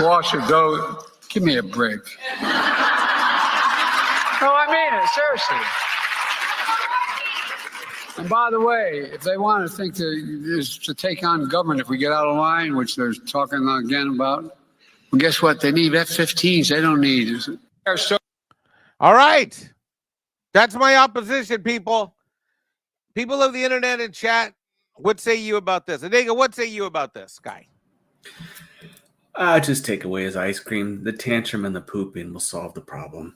Wash your dough. Give me a break. No, I mean it, seriously. And by the way, if they want to think to take on government if we get out of line, which they're talking again about, well, guess what? They need F-15s. They don't need it. All right. That's my opposition, people. People of the internet and chat, what say you about this? Adega, what say you about this guy? Just take away his ice cream. The tantrum and the pooping will solve the problem.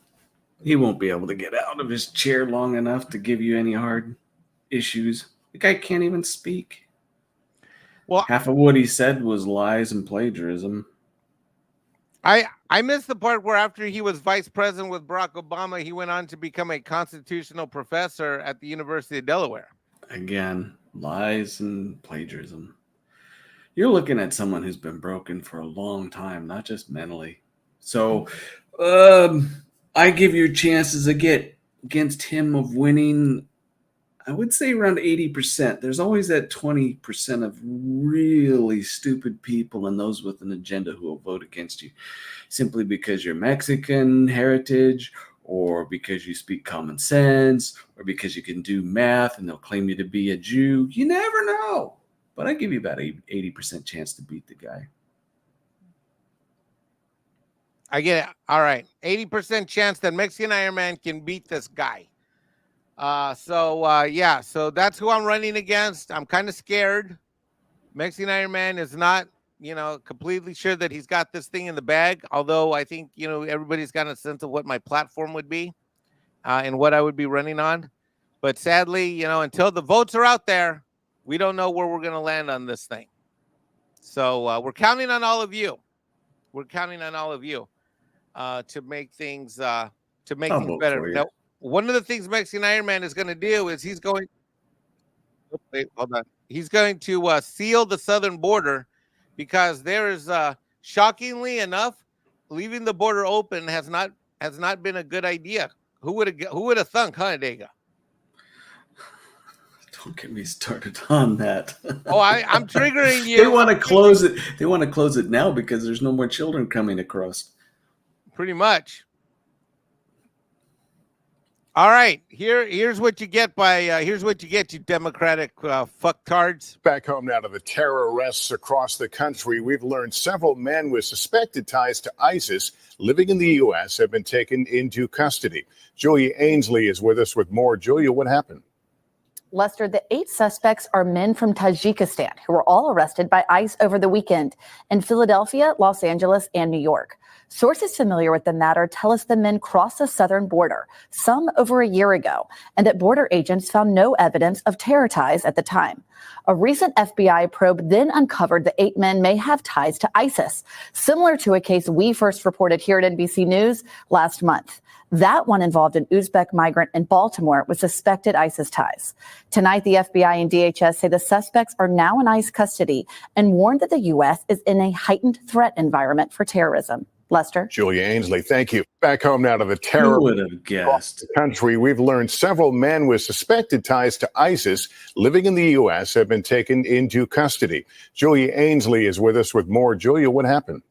He won't be able to get out of his chair long enough to give you any hard issues. The guy can't even speak. Well, half of what he said was lies and plagiarism. I missed the part where after he was vice president with Barack Obama, he went on to become a constitutional professor at the University of Delaware. Again, lies and plagiarism. You're looking at someone who's been broken for a long time, not just mentally. So I give you chances against him of winning, I would say around 80%. There's always that 20% of really stupid people and those with an agenda who will vote against you simply because you're Mexican heritage or because you speak common sense or because you can do math and they'll claim you to be a Jew. You never know. But I give you about 80% chance to beat the guy. I get it. All right. 80% chance that Mexican Ironman can beat this guy. So that's who I'm running against. I'm kind of scared. Mexican Ironman is not, completely sure that he's got this thing in the bag. Although I think, everybody's got a sense of what my platform would be and what I would be running on. But sadly, until the votes are out there, we don't know where we're going to land on this thing. So we're counting on all of you. We're counting on all of you. to make things I'll vote better. for you. Now, one of the things Mexican Ironman is going to do is he's going. Wait, hold on. He's going to seal the southern border because there is, shockingly enough, leaving the border open has not been a good idea. Who would have thunk, huh, Dega? Don't get me started on that. Oh, I'm triggering you. They want to close it. They want to close it now because there's no more children coming across. Pretty much. All right, here's what you get here's what you get, you Democratic fucktards. Back home now to the terror arrests across the country. We've learned several men with suspected ties to ISIS living in the U.S. have been taken into custody. Julia Ainsley is with us with more. Julia, what happened? Lester, the 8 suspects are men from Tajikistan who were all arrested by ICE over the weekend in Philadelphia, Los Angeles, and New York. Sources familiar with the matter tell us the men crossed the southern border, some over a year ago, and that border agents found no evidence of terror ties at the time. A recent FBI probe then uncovered the 8 men may have ties to ISIS, similar to a case we first reported here at NBC News last month. That one involved an Uzbek migrant in Baltimore with suspected ISIS ties. Tonight, the FBI and DHS say the suspects are now in ICE custody and warned that the U.S. is in a heightened threat environment for terrorism. Lester? Julia Ainsley, thank you. Back home now to the terror Who would have guessed? country. We've learned several men with suspected ties to ISIS living in the U.S. have been taken into custody. Julia Ainsley is with us with more. Julia, what happened?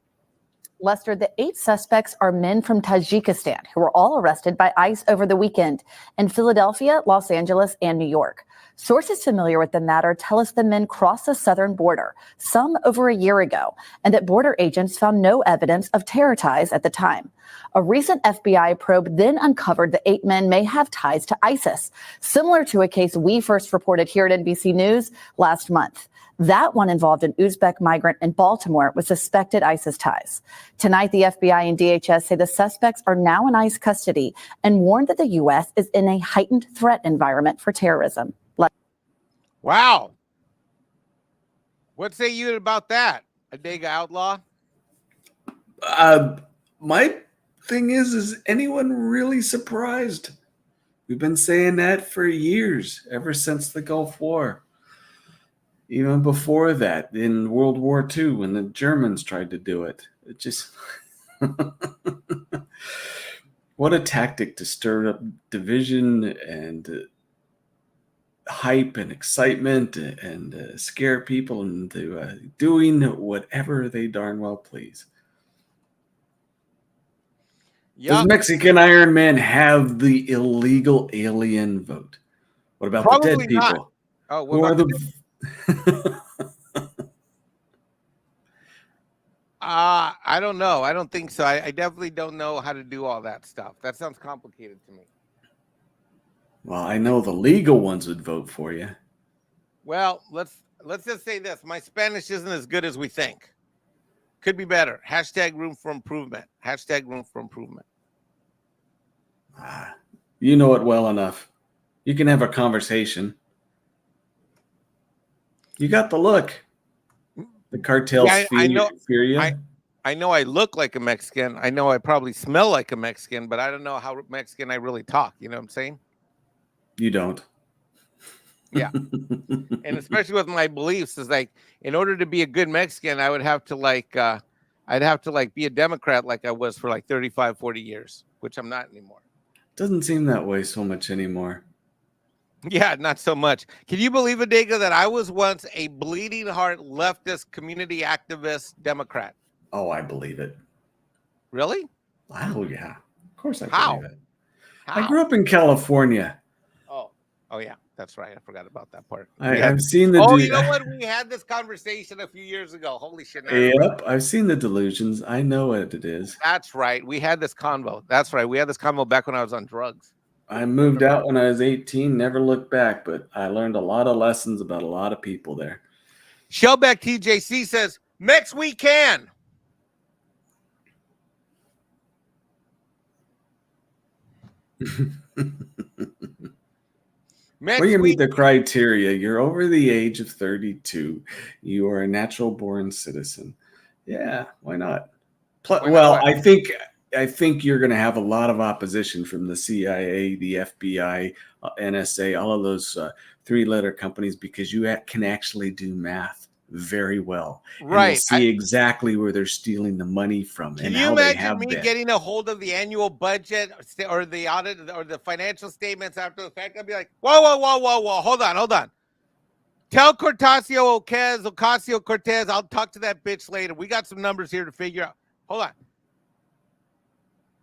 Lester, the 8 suspects are men from Tajikistan who were all arrested by ICE over the weekend in Philadelphia, Los Angeles, and New York. Sources familiar with the matter tell us the men crossed the southern border, some over a year ago, and that border agents found no evidence of terror ties at the time. A recent FBI probe then uncovered the 8 men may have ties to ISIS, similar to a case we first reported here at NBC News last month. That one involved an Uzbek migrant in Baltimore with suspected ISIS ties. Tonight, the FBI and DHS say the suspects are now in ICE custody and warned that the U.S. is in a heightened threat environment for terrorism. Wow. What say you about that, Adega Outlaw? My thing is anyone really surprised? We've been saying that for years, ever since the Gulf War. Even before that, in World War II, when the Germans tried to do it. It just... What a tactic to stir up division and hype and excitement and scare people into doing whatever they darn well please. Does Mexican Ironman have the illegal alien vote? What about Probably the dead people? not. Oh, what Who are about the... I don't know. I don't think so. I definitely don't know how to do all that stuff. That sounds complicated to me. Well, I know the legal ones would vote for you. Well, let's just say this. My Spanish isn't as good as we think. Could be better. Hashtag room for improvement. Hashtag room for improvement. You know it well enough. You can have a conversation. You got the look. The cartels fear you. I know I look like a Mexican. I know I probably smell like a Mexican, but I don't know how Mexican I really talk. You know what I'm saying? You don't. Yeah. And especially with my beliefs is like, in order to be a good Mexican, I would have to be a Democrat like I was for like 35, 40 years, which I'm not anymore. Doesn't seem that way so much anymore. Yeah, not so much. Can you believe, Adega, that I was once a bleeding heart leftist community activist Democrat? Oh, I believe it. Really? Oh, yeah. Of course I believe it. How? I grew up in California. Oh yeah, that's right. I forgot about that part. I've seen the... Oh, you know what? We had this conversation a few years ago. Holy shit. Yep, I've seen the delusions. I know what it is. That's right. We had this convo. That's right. We had this convo back when I was on drugs. I moved out when I was 18, never looked back, but I learned a lot of lessons about a lot of people there. Shellback TJC says, Mex we can. Well, you meet the criteria. You're over the age of 32. You are a natural born citizen. Yeah, why not? I think I think you're going to have a lot of opposition from the CIA, the FBI, NSA, all of those three-letter companies, because you can actually do math very well. And you'll Right. see exactly where they're stealing the money from Can and you how they imagine have me been. getting a hold of the annual budget or the audit or the financial statements after the fact? I'd be like, whoa. Hold on. Tell Ocasio-Cortez, I'll talk to that bitch later. We got some numbers here to figure out. Hold on.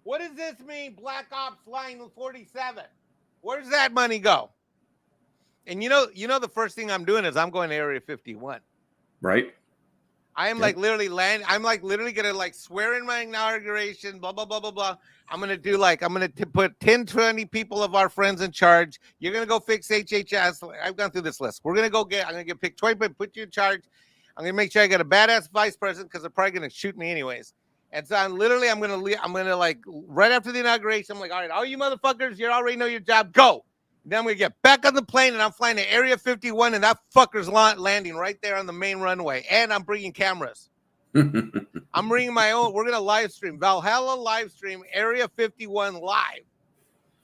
What does this mean, Black Ops Line 47? Where does that money go? And you know, the first thing I'm doing is I'm going to Area 51. Right. I am like literally I'm like literally gonna like swear in my inauguration, blah, blah, blah, blah, blah. I'm gonna put 10, 20 people of our friends in charge. You're gonna go fix HHS. I've gone through this list. I'm gonna get picked 20, but put you in charge. I'm gonna make sure I got a badass vice president because they're probably gonna shoot me anyways. And so I'm gonna like right after the inauguration, I'm like, all right, all you motherfuckers, you already know your job, go. Then I'm gonna get back on the plane and I'm flying to Area 51 and that fucker's landing right there on the main runway. And I'm bringing cameras. I'm bringing my own. We're gonna live stream Valhalla live stream Area 51 live.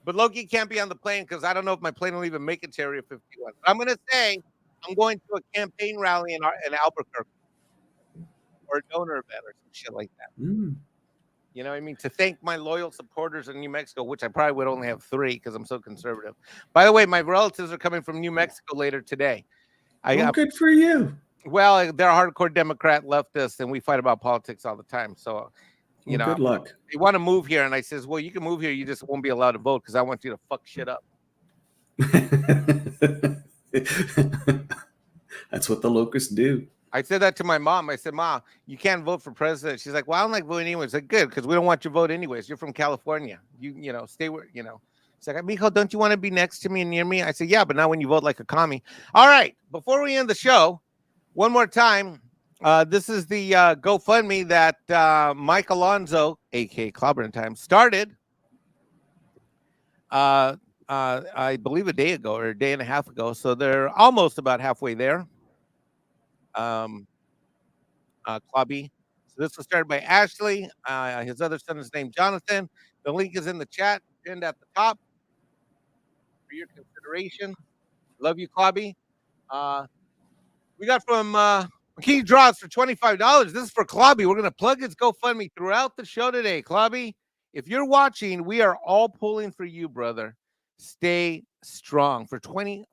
But Loki can't be on the plane because I don't know if my plane will even make it to Area 51. But I'm gonna say I'm going to a campaign rally in Albuquerque or a donor event or some shit like that. You know what I mean? To thank my loyal supporters in New Mexico, which I probably would only have 3 because I'm so conservative. By the way, my relatives are coming from New Mexico later today. Good for you. Well, they're hardcore Democrat leftists, and we fight about politics all the time. So, you know, good luck. They want to move here, and I says, well, you can move here. You just won't be allowed to vote because I want you to fuck shit up. That's what the locusts do. I said that to my mom. I said, Ma, you can't vote for president. She's like, well, I don't like voting anyways. I said, good, because we don't want your vote anyways. You're from California. You know, stay where, you know. She's like, Mijo, don't you want to be next to me and near me? I said, yeah, but not when you vote like a commie. All right, before we end the show, one more time, this is the GoFundMe that Mike Alonso, a.k.a. Clobberin Times, started, I believe a day ago or a day and a half ago. So they're almost about halfway there. Clobby. So this was started by Ashley. His other son is named Jonathan. The link is in the chat, pinned at the top for your consideration. Love you, Clobby. We got from Key Draws for $25. This is for Clobby. We're going to plug his GoFundMe throughout the show today. Clobby, if you're watching, we are all pulling for you, brother. Stay strong for $25.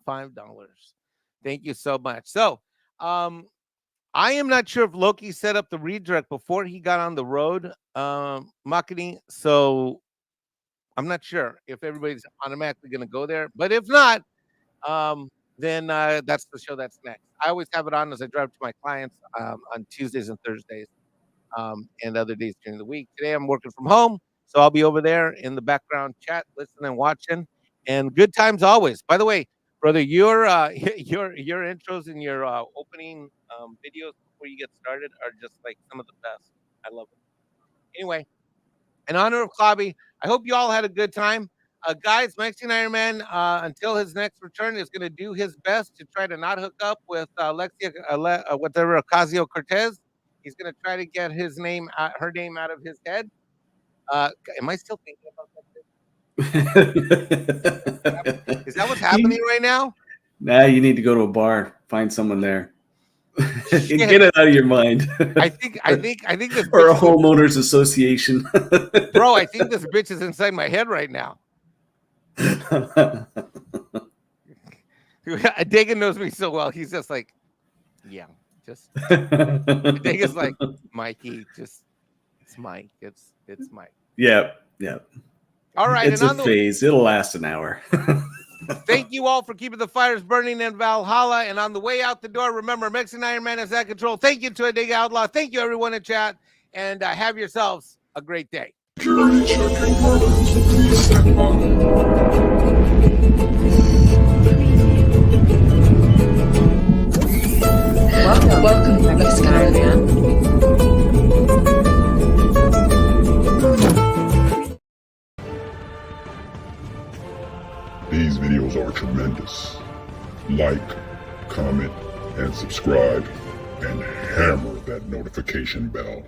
Thank you so much. So, I am not sure if Loki set up the redirect before he got on the road, marketing. So I'm not sure if everybody's automatically going to go there. But if not, then that's the show that's next. I always have it on as I drive to my clients on Tuesdays and Thursdays and other days during the week. Today I'm working from home, so I'll be over there in the background chat, listening and watching. And good times always. By the way, brother, your intros and your opening videos before you get started are just like some of the best. I love it. Anyway, in honor of Clobby, I hope you all had a good time. Guys, Mexican Ironman, until his next return, is going to do his best to try to not hook up with Ocasio-Cortez. He's going to try to get her name out of his head. Am I still thinking about that? Is that what's happening right now? Nah, you need to go to a bar, find someone there, and get it out of your mind. I think this or a homeowners association. Bro, I think this bitch is inside my head right now. Dagan knows me so well. He's just like, yeah, just. Dagan's like, Mikey, just it's Mike. It's Mike. Yeah. All right, it's a phase. It'll last an hour. Thank you all for keeping the fires burning in Valhalla. And on the way out the door, remember, Mexican Ironman is at control. Thank you to a Dig Outlaw. Thank you, everyone in chat. And have yourselves a great day. Welcome to Mexican Ironman. These videos are tremendous. Like, comment, and subscribe, and hammer that notification bell.